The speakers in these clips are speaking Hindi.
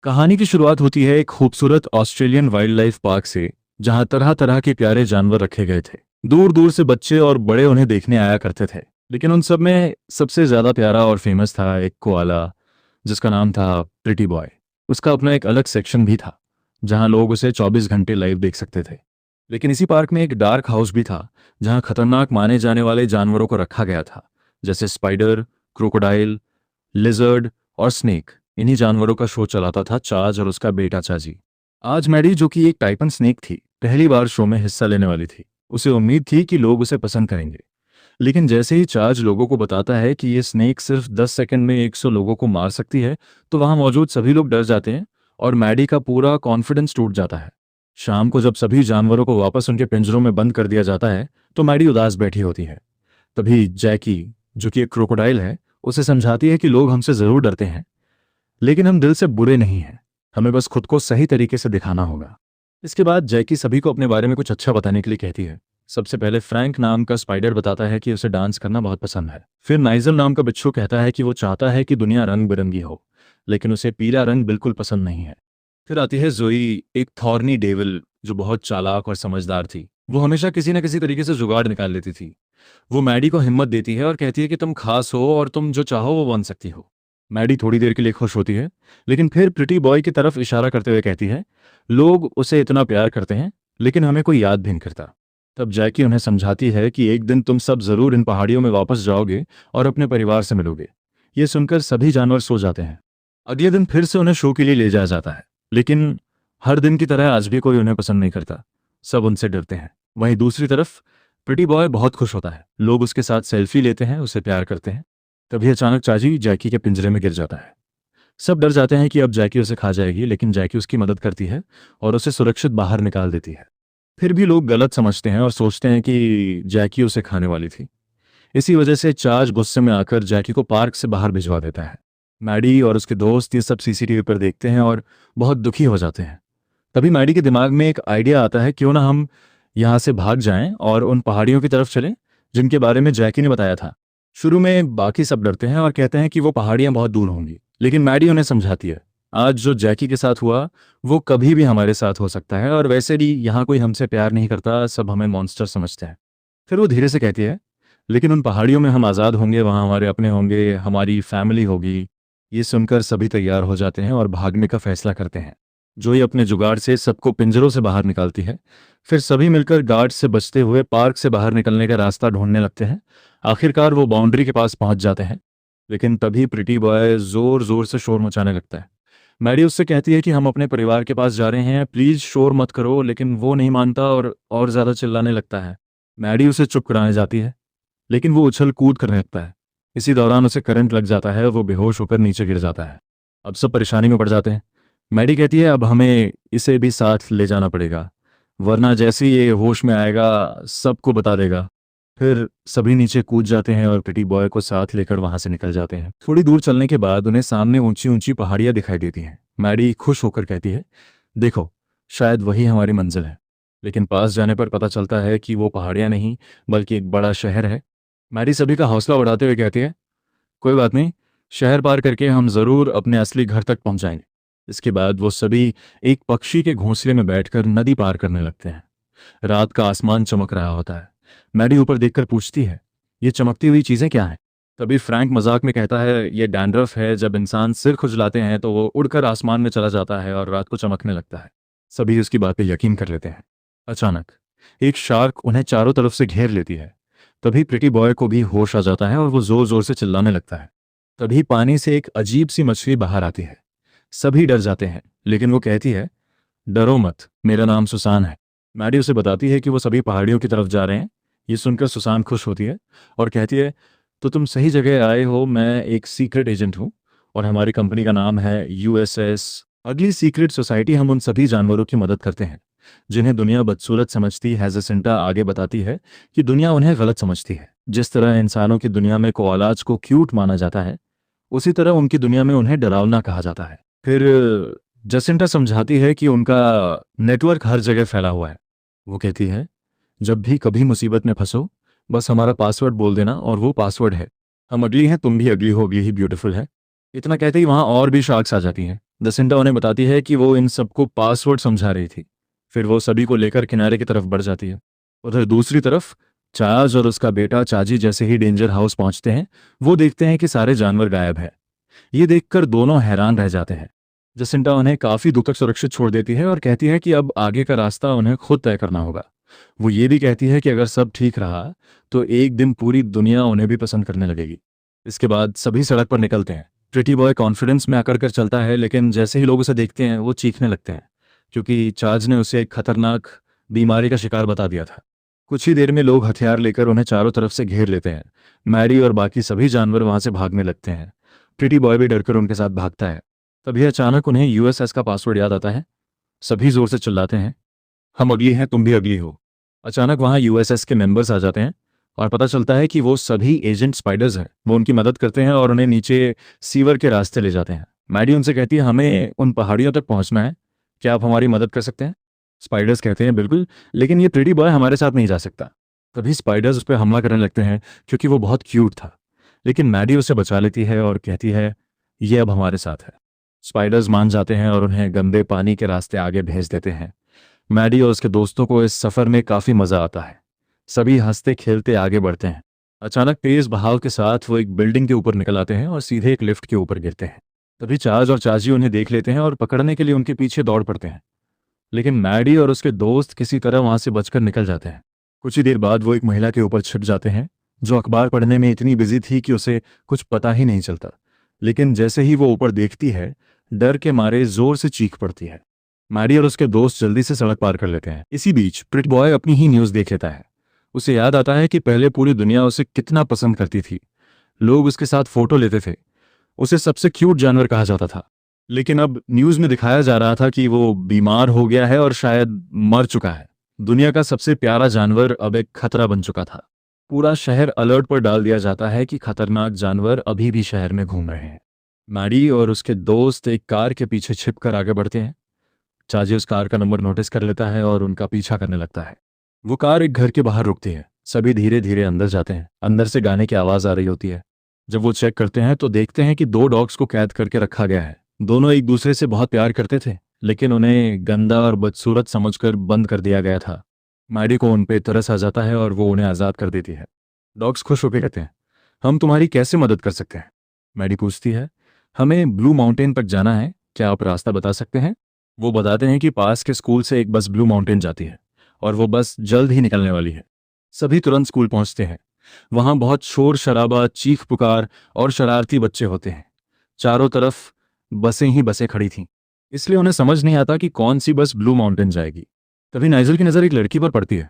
कहानी की शुरुआत होती है एक खूबसूरत ऑस्ट्रेलियन वाइल्ड लाइफ पार्क से, जहां तरह तरह के प्यारे जानवर रखे गए थे। दूर दूर से बच्चे और बड़े उन्हें देखने आया करते थे। लेकिन उन सब में सबसे ज्यादा प्यारा और फेमस था एक कोआला, जिसका नाम था प्रिटी बॉय। उसका अपना एक अलग सेक्शन भी था, जहां लोग उसे 24 घंटे लाइव देख सकते थे। लेकिन इसी पार्क में एक डार्क हाउस भी था, जहां खतरनाक माने जाने वाले जानवरों को रखा गया था, जैसे स्पाइडर, क्रोकोडाइल, लिजर्ड और स्नेक। इन्हीं जानवरों का शो चलाता था चार्ज और उसका बेटा चाची। आज मैडी, जो कि एक टाइपन स्नेक थी, पहली बार शो में हिस्सा लेने वाली थी। उसे उम्मीद थी कि लोग उसे पसंद करेंगे। लेकिन जैसे ही चार्ज लोगों को बताता है कि ये स्नेक सिर्फ 10 सेकंड में 100 लोगों को मार सकती है, तो वहां मौजूद सभी लोग डर जाते हैं और मैडी का पूरा कॉन्फिडेंस टूट जाता है। शाम को जब सभी जानवरों को वापस उनके पिंजरों में बंद कर दिया जाता है, तो मैडी उदास बैठी होती है। तभी जैकी, जो कि एक क्रोकोडाइल है, उसे समझाती है कि लोग हमसे जरूर डरते हैं, लेकिन हम दिल से बुरे नहीं हैं। हमें बस खुद को सही तरीके से दिखाना होगा। इसके बाद जैकी सभी को अपने बारे में कुछ अच्छा बताने के लिए कहती है। सबसे पहले फ्रैंक नाम का स्पाइडर बताता है कि उसे डांस करना बहुत पसंद है। फिर नाइजल नाम का बिच्छू कहता है कि वो चाहता है कि दुनिया रंग बिरंगी हो, लेकिन उसे पीला रंग बिल्कुल पसंद नहीं है। फिर आती है जोई, एक थॉर्नी डेविल जो बहुत चालाक और समझदार थी। वो हमेशा किसी न किसी तरीके से जुगाड़ निकाल लेती थी। वो मैडी को हिम्मत देती है और कहती है कि तुम खास हो और तुम जो चाहो वो बन सकती हो। मैडी थोड़ी देर के लिए खुश होती है, लेकिन फिर प्रिटी बॉय की तरफ इशारा करते हुए कहती है, लोग उसे इतना प्यार करते हैं, लेकिन हमें कोई याद भी नहीं करता। तब जैकी उन्हें समझाती है कि एक दिन तुम सब जरूर इन पहाड़ियों में वापस जाओगे और अपने परिवार से मिलोगे। ये सुनकर सभी जानवर सो जाते हैं। अगले दिन फिर से उन्हें शो के लिए ले जाया जाता है, लेकिन हर दिन की तरह आज भी कोई उन्हें पसंद नहीं करता। सब उनसे डरते हैं। वहीं दूसरी तरफ प्रिटी बॉय बहुत खुश होता है। लोग उसके साथ सेल्फी लेते हैं, उसे प्यार करते हैं। तभी अचानक चाची जैकी के पिंजरे में गिर जाता है। सब डर जाते हैं कि अब जैकी उसे खा जाएगी, लेकिन जैकी उसकी मदद करती है और उसे सुरक्षित बाहर निकाल देती है। फिर भी लोग गलत समझते हैं और सोचते हैं कि जैकी उसे खाने वाली थी। इसी वजह से चार्ज गुस्से में आकर जैकी को पार्क से बाहर भिजवा देता है। मैडी और उसके दोस्त ये सब सीसीटीवी पर देखते हैं और बहुत दुखी हो जाते हैं। तभी मैडी के दिमाग में एक आइडिया आता है, क्यों ना हम यहाँ से भाग जाएं और उन पहाड़ियों की तरफ चलें जिनके बारे में जैकी ने बताया था। शुरू में बाकी सब डरते हैं और कहते हैं कि वो पहाड़ियां बहुत दूर होंगी, लेकिन मैडी उन्हें समझाती है, आज जो जैकी के साथ हुआ वो कभी भी हमारे साथ हो सकता है, और वैसे भी यहाँ कोई हमसे प्यार नहीं करता, सब हमें मॉन्स्टर समझते हैं। फिर वो धीरे से कहती है, लेकिन उन पहाड़ियों में हम आज़ाद होंगे, वहाँ हमारे अपने होंगे, हमारी फैमिली होगी। ये सुनकर सभी तैयार हो जाते हैं और भागने का फैसला करते हैं। जोई अपने जुगाड़ से सबको पिंजरों से बाहर निकालती है। फिर सभी मिलकर गार्ड से बचते हुए पार्क से बाहर निकलने का रास्ता ढूंढने लगते हैं। आखिरकार वो बाउंड्री के पास पहुंच जाते हैं, लेकिन तभी प्रिटी बॉय जोर जोर से शोर मचाने लगता है। मैडी उससे कहती है कि हम अपने परिवार के पास जा रहे हैं, प्लीज शोर मत करो, लेकिन वो नहीं मानता और ज्यादा चिल्लाने लगता है। मैडी उसे चुप कराने जाती है, लेकिन वो उछल कूद करने लगता है। इसी दौरान उसे करंट लग जाता है, वो बेहोश होकर नीचे गिर जाता है। अब सब परेशानी में पड़ जाते हैं। मैडी कहती है, अब हमें इसे भी साथ ले जाना पड़ेगा, वरना जैसे ही ये होश में आएगा सबको बता देगा। फिर सभी नीचे कूद जाते हैं और प्रिटी बॉय को साथ लेकर वहां से निकल जाते हैं। थोड़ी दूर चलने के बाद उन्हें सामने ऊंची ऊंची पहाड़ियां दिखाई देती हैं। मैडी खुश होकर कहती है, देखो, शायद वही हमारी मंजिल है। लेकिन पास जाने पर पता चलता है कि वो पहाड़ियां नहीं, बल्कि एक बड़ा शहर है। मैडी सभी का हौसला बढ़ाते हुए कहती है, कोई बात नहीं, शहर पार करके हम जरूर अपने असली घर तक पहुंच जाएंगे। इसके बाद वो सभी एक पक्षी के घोंसले में बैठकर नदी पार करने लगते हैं। रात का आसमान चमक रहा होता है। मैडी ऊपर देखकर पूछती है, ये चमकती हुई चीजें क्या हैं? तभी फ्रैंक मजाक में कहता है, ये डैंड्रफ है, जब इंसान सिर खुजलाते हैं तो वो उड़कर आसमान में चला जाता है और रात को चमकने लगता है। सभी उसकी बात पे यकीन कर लेते हैं। अचानक एक शार्क उन्हें चारों तरफ से घेर लेती है। तभी प्रिटी बॉय को भी होश आ जाता है और वो जोर जोर से चिल्लाने लगता है। तभी पानी से एक अजीब सी मछली बाहर आती है। सभी डर जाते हैं, लेकिन वो कहती है, डरो मत, मेरा नाम सुसान है। मैडी उसे बताती है कि वो सभी पहाड़ियों की तरफ जा रहे हैं। ये सुनकर सुसान खुश होती है और कहती है, तो तुम सही जगह आए हो, मैं एक सीक्रेट एजेंट हूँ और हमारी कंपनी का नाम है यूएसएस अगली सीक्रेट सोसाइटी। हम उन सभी जानवरों की मदद करते हैं जिन्हें दुनिया बदसूरत समझती है। जसिंटा आगे बताती है कि दुनिया उन्हें गलत समझती है। जिस तरह इंसानों की दुनिया में कोआलाज को क्यूट माना जाता है, उसी तरह उनकी दुनिया में उन्हें डरावना कहा जाता है। फिर जसिंटा समझाती है कि उनका नेटवर्क हर जगह फैला हुआ है। वो कहती है, जब भी कभी मुसीबत में फंसो, बस हमारा पासवर्ड बोल देना और वो पासवर्ड है, हम अगली हैं, तुम भी अगली हो, अगली ही ब्यूटीफुल है। इतना कहते ही वहां और भी शार्क्स आ जाती हैं। जसिंटा उन्हें बताती है कि वो इन सबको पासवर्ड समझा रही थी। फिर वो सभी को लेकर किनारे की तरफ बढ़ जाती है। उधर दूसरी तरफ चार्ल्स और उसका बेटा चाची जैसे ही डेंजर हाउस पहुंचते हैं, वो देखते हैं कि सारे जानवर गायब है। ये देखकर दोनों हैरान रह जाते हैं। जसिंटा उन्हें काफी दूर तक सुरक्षित छोड़ देती है और कहती है कि अब आगे का रास्ता उन्हें खुद तय करना होगा। वो ये भी कहती है कि अगर सब ठीक रहा तो एक दिन पूरी दुनिया उन्हें भी पसंद करने लगेगी। इसके बाद सभी सड़क पर निकलते हैं। प्रिटी बॉय कॉन्फिडेंस में आकर कर चलता है, लेकिन जैसे ही लोग उसे देखते हैं वो चीखने लगते हैं, क्योंकि चार्ज ने उसे एक खतरनाक बीमारी का शिकार बता दिया था। कुछ ही देर में लोग हथियार लेकर उन्हें चारों तरफ से घेर लेते हैं। मैरी और बाकी सभी जानवर वहां से भागने लगते हैं। प्रिटी बॉय भी डरकर उनके साथ भागता है। तभी अचानक उन्हें यूएसएस का पासवर्ड याद आता है। सभी जोर से चिल्लाते हैं, हम अगली हैं, तुम भी अगली हो। अचानक वहां यूएसएस के मेंबर्स आ जाते हैं और पता चलता है कि वो सभी एजेंट स्पाइडर्स हैं। वो उनकी मदद करते हैं और उन्हें नीचे सीवर के रास्ते ले जाते हैं। मैडी उनसे कहती है, हमें उन पहाड़ियों तक पहुंचना है, क्या आप हमारी मदद कर सकते हैं? स्पाइडर्स कहते हैं, बिल्कुल, लेकिन ये प्रिटी बॉय हमारे साथ नहीं जा सकता। तभी स्पाइडर्स उस पर हमला करने लगते हैं, क्योंकि वो बहुत क्यूट था। लेकिन मैडी उसे बचा लेती है और कहती है, ये अब हमारे साथ है। स्पाइडर्स मान जाते हैं और उन्हें गंदे पानी के रास्ते आगे भेज देते हैं। मैडी और उसके दोस्तों को इस सफर में काफी मजा आता है। सभी हंसते खेलते आगे बढ़ते हैं। अचानक तेज बहाव के साथ वो एक बिल्डिंग के ऊपर निकल आते हैं और सीधे एक लिफ्ट के ऊपर गिरते हैं। तभी चार्ज और चाची उन्हें देख लेते हैं और पकड़ने के लिए उनके पीछे दौड़ पड़ते हैं, लेकिन मैडी और उसके दोस्त किसी तरह वहां से बचकर निकल जाते हैं। कुछ ही देर बाद वो एक महिला के ऊपर छिप जाते हैं, जो अखबार पढ़ने में इतनी बिजी थी कि उसे कुछ पता ही नहीं चलता। लेकिन जैसे ही वो ऊपर देखती है, डर के मारे जोर से चीख पड़ती है। मैडी और उसके दोस्त जल्दी से सड़क पार कर लेते हैं। इसी बीच प्रिट बॉय अपनी ही न्यूज़ देख लेता है। उसे याद आता है कि पहले पूरी दुनिया उसे कितना पसंद करती थी। लोग उसके साथ फोटो लेते थे, उसे सबसे क्यूट जानवर कहा जाता था। लेकिन अब न्यूज़ में दिखाया जा रहा था कि वो बीमार हो गया है और शायद मर चुका है। दुनिया का सबसे प्यारा जानवर अब एक खतरा बन चुका था। पूरा शहर अलर्ट पर डाल दिया जाता है कि खतरनाक जानवर अभी भी शहर में घूम रहे हैं। मैडी और उसके दोस्त एक कार के पीछे छिपकर आगे बढ़ते हैं। चाची उस कार का नंबर नोटिस कर लेता है और उनका पीछा करने लगता है। वो कार एक घर के बाहर रुकती है। सभी धीरे धीरे अंदर जाते हैं। अंदर से गाने की आवाज़ आ रही होती है। जब वो चेक करते हैं तो देखते हैं कि दो डॉग्स को कैद करके रखा गया है। दोनों एक दूसरे से बहुत प्यार करते थे, लेकिन उन्हें गंदा और बदसूरत समझकर बंद कर दिया गया था। मैडी को उन पे तरस आ जाता है और वो उन्हें आज़ाद कर देती है। डॉग्स खुश होकर कहते हैं, हम तुम्हारी कैसे मदद कर सकते हैं? मैडी पूछती है, हमें ब्लू माउंटेन तक जाना है, क्या आप रास्ता बता सकते हैं? वो बताते हैं कि पास के स्कूल से एक बस ब्लू माउंटेन जाती है और वो बस जल्द ही निकलने वाली है। सभी तुरंत स्कूल पहुंचते हैं। वहां बहुत शोर शराबा, चीख पुकार और शरारती बच्चे होते हैं। चारों तरफ बसें ही बसें खड़ी थीं, इसलिए उन्हें समझ नहीं आता कि कौन सी बस ब्लू माउंटेन जाएगी। तभी नाइजल की नज़र एक लड़की पर पड़ती है।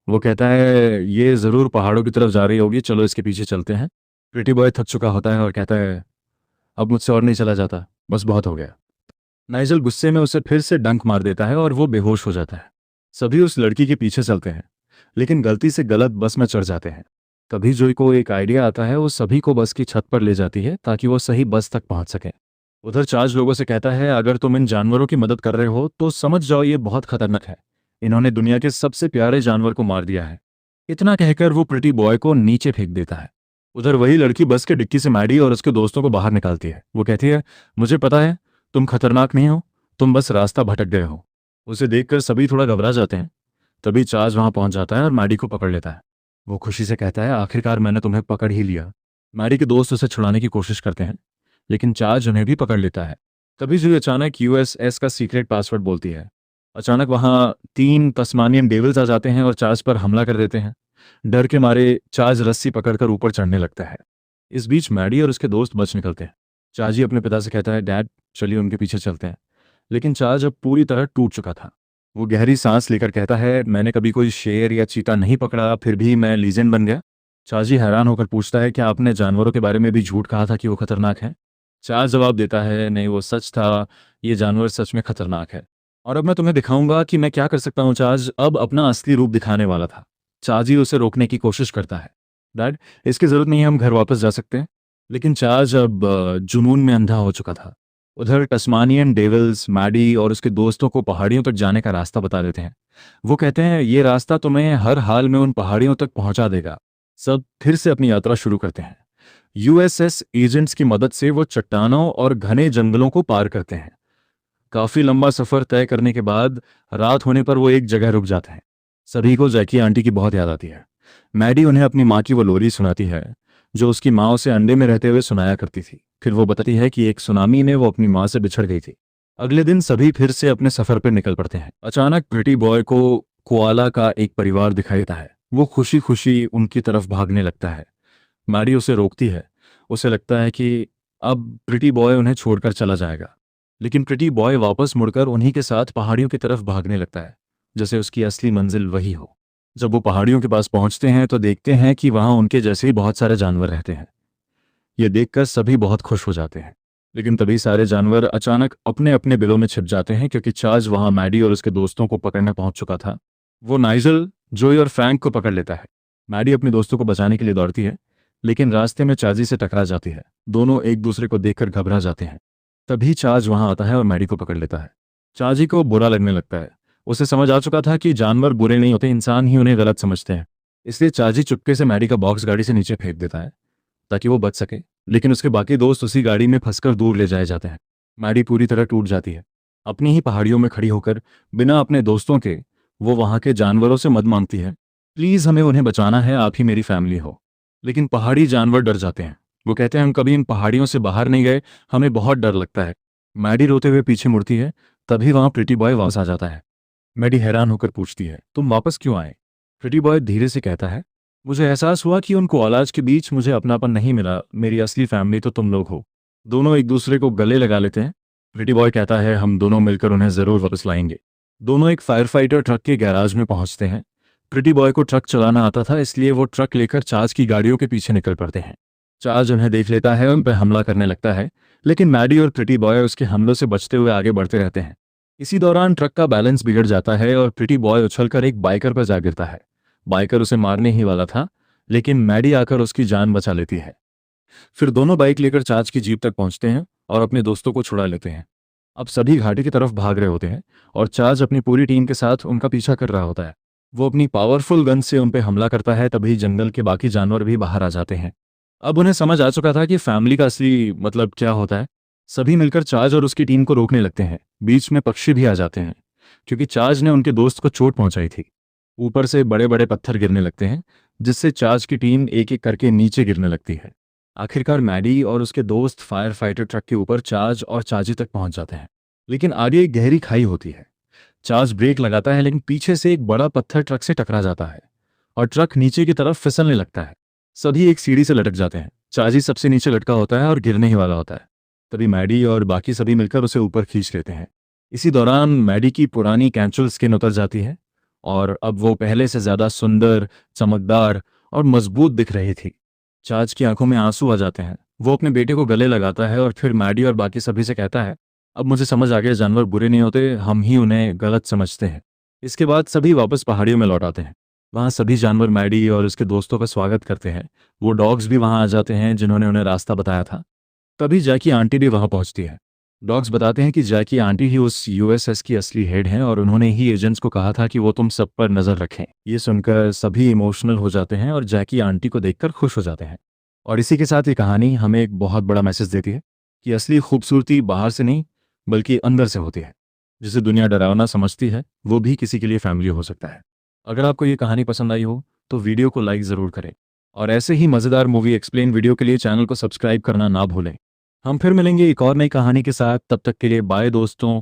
वो कहता है, ये ज़रूर पहाड़ों की तरफ जा रही होगी, चलो इसके पीछे चलते हैं। प्रिटी बॉय थक चुका होता है और कहता है, अब मुझसे और नहीं चला जाता, बस बहुत हो गया। नाइजल गुस्से में उसे फिर से डंक मार देता है और वो बेहोश हो जाता है। सभी उस लड़की के पीछे चलते हैं, लेकिन गलती से गलत बस में चढ़ जाते हैं। तभी जोई को एक आइडिया आता है। वो सभी को बस की छत पर ले जाती है ताकि वो सही बस तक पहुंच सके। उधर चार्ज लोगों से कहता है, अगर तुम इन जानवरों की मदद कर रहे हो तो समझ जाओ ये बहुत खतरनाक है। इन्होंने दुनिया के सबसे प्यारे जानवर को मार दिया है। इतना कहकर वो प्रिटी बॉय को नीचे फेंक देता है। उधर वही लड़की बस के डिक्की से मैडी और उसके दोस्तों को बाहर निकालती है। वो कहती है, मुझे पता है तुम खतरनाक नहीं हो, तुम बस रास्ता भटक गए हो। उसे देखकर सभी थोड़ा घबरा जाते हैं। तभी चार्ज वहां पहुंच जाता है और मैडी को पकड़ लेता है। वो खुशी से कहता है, आखिरकार मैंने तुम्हें पकड़ ही लिया। मैडी के दोस्त उसे छुड़ाने की कोशिश करते हैं, लेकिन चार्ज उन्हें भी पकड़ लेता है। तभी जो अचानक यूएसएस का सीक्रेट पासवर्ड बोलती है। अचानक वहां 3 तस्मानियन डेविल्स आ जाते हैं और चार्ज पर हमला कर देते हैं। डर के मारे चार्ज रस्सी पकड़कर ऊपर चढ़ने लगता है। इस बीच मैडी और उसके दोस्त बच निकलते हैं। चार्जी अपने पिता से कहता है, डैड चलिए उनके पीछे चलते हैं। लेकिन चार्ज अब पूरी तरह टूट चुका था। वो गहरी सांस लेकर कहता है, मैंने कभी कोई शेर या चीता नहीं पकड़ा, फिर भी मैं लीजेंड बन गया। चार्जी हैरान होकर पूछता है, क्या आपने जानवरों के बारे में भी झूठ कहा था कि वो खतरनाक है? चार्ज जवाब देता है, नहीं वो सच था, ये जानवर सच में खतरनाक है। और अब मैं तुम्हें दिखाऊंगा कि मैं क्या कर सकता हूँ। चार्ज अब अपना असली रूप दिखाने वाला था। चार्जी उसे रोकने की कोशिश करता है, डैड इसकी जरूरत नहीं है, हम घर वापस जा सकते हैं। लेकिन चार्ज अब जुनून में अंधा हो चुका था। उधर टस्मानियन डेविल्स मैडी और उसके दोस्तों को पहाड़ियों तक जाने का रास्ता बता देते हैं। वो कहते हैं, ये रास्ता तुम्हें हर हाल में उन पहाड़ियों तक पहुंचा देगा। सब फिर से अपनी यात्रा शुरू करते हैं। यूएसएस एजेंट्स की मदद से वो चट्टानों और घने जंगलों को पार करते हैं। काफी लंबा सफर तय करने के बाद रात होने पर वो एक जगह रुक जाते हैं। सभी को जैकी आंटी की बहुत याद आती है। मैडी उन्हें अपनी माँ की वो लोरी सुनाती है जो उसकी माँ उसे अंडे में रहते हुए सुनाया करती थी। फिर वो बताती है कि एक सुनामी में वो अपनी माँ से बिछड़ गई थी। अगले दिन सभी फिर से अपने सफर पर निकल पड़ते हैं। अचानक प्रिटी बॉय को कोआला का एक परिवार दिखाई देता है। वो खुशी खुशी उनकी तरफ भागने लगता है। मैडी उसे रोकती है। उसे लगता है कि अब प्रिटी बॉय उन्हें छोड़कर चला जाएगा, लेकिन प्रिटी बॉय वापस मुड़कर उन्हीं के साथ पहाड़ियों की तरफ भागने लगता है, जैसे उसकी असली मंजिल वही हो। जब वो पहाड़ियों के पास पहुंचते हैं तो देखते हैं कि वहां उनके जैसे ही बहुत सारे जानवर रहते हैं। ये देखकर सभी बहुत खुश हो जाते हैं, लेकिन तभी सारे जानवर अचानक अपने अपने बिलों में छिप जाते हैं क्योंकि चार्ज वहां मैडी और उसके दोस्तों को पकड़ने पहुंच चुका था। वो नाइजल, जोई और फ्रैंक को पकड़ लेता है। मैडी अपने दोस्तों को बचाने के लिए दौड़ती है, लेकिन रास्ते में चार्जी से टकरा जाती है। दोनों एक दूसरे को देखकर घबरा जाते हैं। तभी चार्ज वहां आता है और मैडी को पकड़ लेता है। चार्जी को बुरा लगने लगता है। उसे समझ आ चुका था कि जानवर बुरे नहीं होते, इंसान ही उन्हें गलत समझते हैं। इसलिए चार्जी चुपके से मैडी का बॉक्स गाड़ी से नीचे फेंक देता है ताकि वो बच सके, लेकिन उसके बाकी दोस्त उसी गाड़ी में फंसकर दूर ले जाए जाते हैं। मैडी पूरी तरह टूट जाती है। अपनी ही पहाड़ियों में खड़ी होकर बिना अपने दोस्तों के वो वहां के जानवरों से मदद मांगती है, प्लीज हमें उन्हें बचाना है, आप ही मेरी फैमिली हो। लेकिन पहाड़ी जानवर डर जाते हैं। वो कहते हैं हम कभी इन पहाड़ियों से बाहर नहीं गए, हमें बहुत डर लगता है। मैडी रोते हुए पीछे मुड़ती है। तभी वहां प्रिटी बॉय वापस आ जाता है। मैडी हैरान होकर पूछती है तुम वापस क्यों आए? प्रिटी बॉय धीरे से कहता है मुझे एहसास हुआ कि उन कोआलाज के बीच मुझे अपनापन नहीं मिला, मेरी असली फैमिली तो तुम लोग हो। दोनों एक दूसरे को गले लगा लेते हैं। प्रिटी बॉय कहता है हम दोनों मिलकर उन्हें जरूर वापस लाएंगे। दोनों एक फायर फाइटर ट्रक के गैराज में पहुंचते हैं। प्रिटी बॉय को ट्रक चलाना आता था, इसलिए वो ट्रक लेकर चार्ज की गाड़ियों के पीछे निकल पड़ते हैं। चार्ज उन्हें देख लेता है, उन पर हमला करने लगता है, लेकिन मैडी और प्रिटी बॉय उसके हमलों से बचते हुए आगे बढ़ते रहते हैं। इसी दौरान ट्रक का बैलेंस बिगड़ जाता है और प्रिटी बॉय उछलकर एक बाइकर पर जा गिरता है। बाइकर उसे मारने ही वाला था, लेकिन मैडी आकर उसकी जान बचा लेती है। फिर दोनों बाइक लेकर चार्ज की जीप तक पहुंचते हैं और अपने दोस्तों को छुड़ा लेते हैं। अब सभी घाटी की तरफ भाग रहे होते हैं और चार्ज अपनी पूरी टीम के साथ उनका पीछा कर रहा होता है। वो अपनी पावरफुल गन से उन पर हमला करता है। तभी जंगल के बाकी जानवर भी बाहर आ जाते हैं। अब उन्हें समझ आ चुका था कि फैमिली का असली मतलब क्या होता है। सभी मिलकर चार्ज और उसकी टीम को रोकने लगते हैं। बीच में पक्षी भी आ जाते हैं क्योंकि चार्ज ने उनके दोस्त को चोट पहुंचाई थी। ऊपर से बड़े बड़े पत्थर गिरने लगते हैं, जिससे चार्ज की टीम एक एक करके नीचे गिरने लगती है। आखिरकार मैडी और उसके दोस्त फायर फाइटर ट्रक के ऊपर चार्ज और चाची तक पहुंच जाते हैं, लेकिन आगे एक गहरी खाई होती है। चार्ज ब्रेक लगाता है, लेकिन पीछे से एक बड़ा पत्थर ट्रक से टकरा जाता है और ट्रक नीचे की तरफ फिसलने लगता है। सभी एक सीढ़ी से लटक जाते हैं। चार्जी सबसे नीचे लटका होता है और गिरने ही वाला होता है। तभी मैडी और बाकी सभी मिलकर उसे ऊपर खींच लेते हैं। इसी दौरान मैडी की पुरानी कैंचुअल स्किन उतर जाती है और अब वो पहले से ज्यादा सुंदर, चमकदार और मजबूत दिख रही थी। चार्ज की आंखों में आंसू आ जाते हैं। वो अपने बेटे को गले लगाता है और फिर मैडी और बाकी सभी से कहता है अब मुझे समझ आ गया, जानवर बुरे नहीं होते, हम ही उन्हें गलत समझते हैं। इसके बाद सभी वापस पहाड़ियों में लौट आते हैं। वहाँ सभी जानवर मैडी और उसके दोस्तों का स्वागत करते हैं। वो डॉग्स भी वहाँ आ जाते हैं जिन्होंने उन्हें रास्ता बताया था। तभी जैकी आंटी भी वहाँ पहुँचती है। डॉग्स बताते हैं कि जैकी आंटी ही उस यूएसएस की असली हेड हैं और उन्होंने ही एजेंट्स को कहा था कि वो तुम सब पर नज़र रखें। ये सुनकर सभी इमोशनल हो जाते हैं और जैकी आंटी को देखकर खुश हो जाते हैं। और इसी के साथ ये कहानी हमें एक बहुत बड़ा मैसेज देती है कि असली खूबसूरती बाहर से नहीं बल्कि अंदर से होती है। जिसे दुनिया डरावना समझती है वो भी किसी के लिए फैमिली हो सकता है। अगर आपको ये कहानी पसंद आई हो तो वीडियो को लाइक ज़रूर करें और ऐसे ही मज़ेदार मूवी एक्सप्लेन वीडियो के लिए चैनल को सब्सक्राइब करना ना भूलें। हम फिर मिलेंगे एक और नई कहानी के साथ। तब तक के लिए बाय दोस्तों।